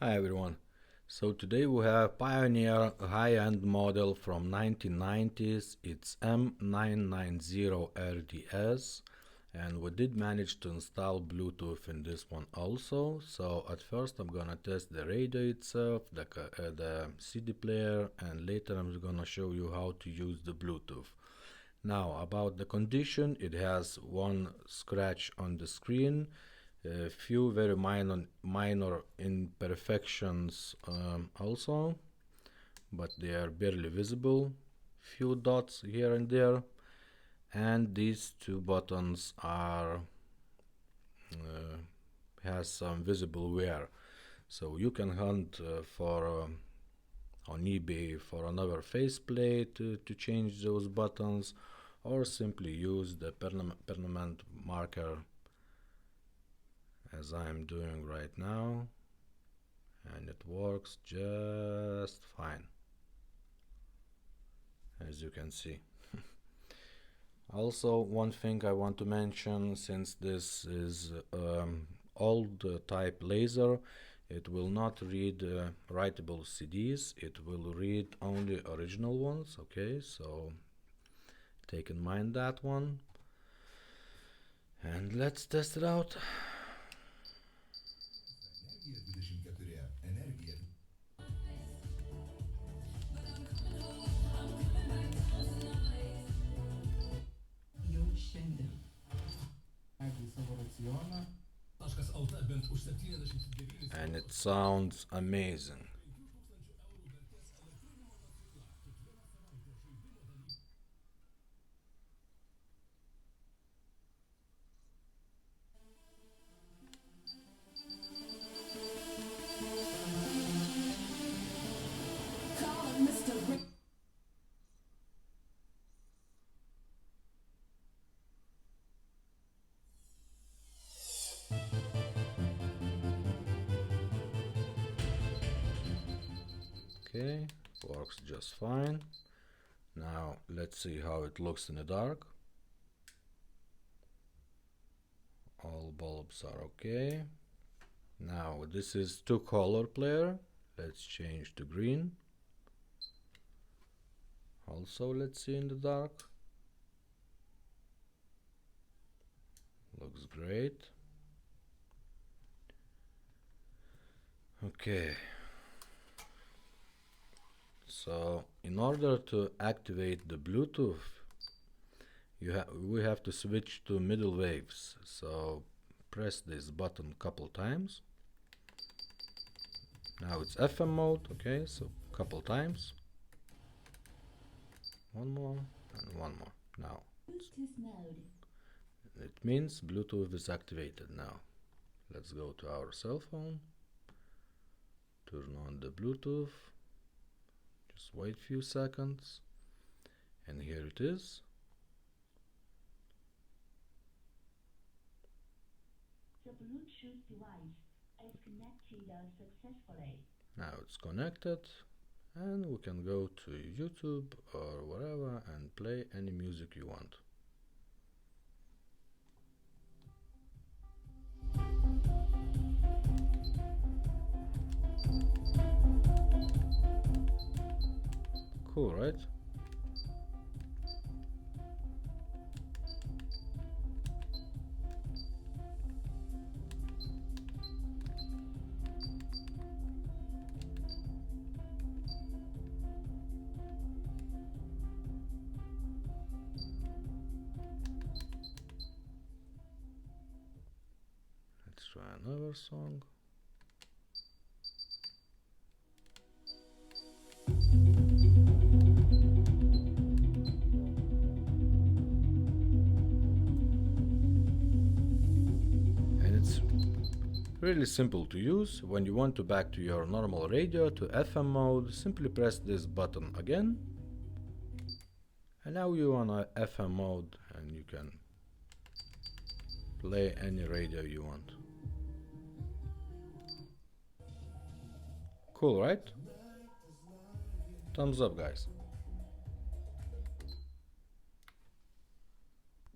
Hi everyone. So today we have Pioneer high-end model from 1990s. It's M990RDS, and we did manage to install Bluetooth in this one also. So at first I'm gonna test the radio itself, the CD player, and later I'm gonna show you how to use the Bluetooth. Now about the condition, it has one scratch on the screen, a few very minor imperfections also, but they are barely visible. Few dots here and there, and these two buttons are has some visible wear. So you can hunt for on eBay for another faceplate to change those buttons, or simply use the permanent marker as I'm doing right now, and it works just fine, as you can see. Also, one thing I want to mention, since this is old type laser, it will not read writable CDs, it will read only original ones, okay? So take in mind that one. And let's test it out. And it sounds amazing. Okay, works just fine. Now let's see how it looks in the dark. All bulbs are okay. Now this is two color player. Let's change to green. Also, let's see in the dark. Looks great. Okay. So in order to activate the Bluetooth, we have to switch to middle waves. So press this button a couple times. Now it's FM mode, okay, so couple times. One more and one more. Now Bluetooth mode. It means Bluetooth is activated now. Let's go to our cell phone, turn on the Bluetooth, just wait a few seconds, and here it is. The Bluetooth device is connected successfully. Now it's connected, and we can go to YouTube or wherever and play any music you want. Cool, right? Let's try another song. Really simple to use. When you want to back to your normal radio to FM mode, simply press this button again, and now you're on a FM mode and you can play any radio you want. Cool, right? Thumbs up, guys.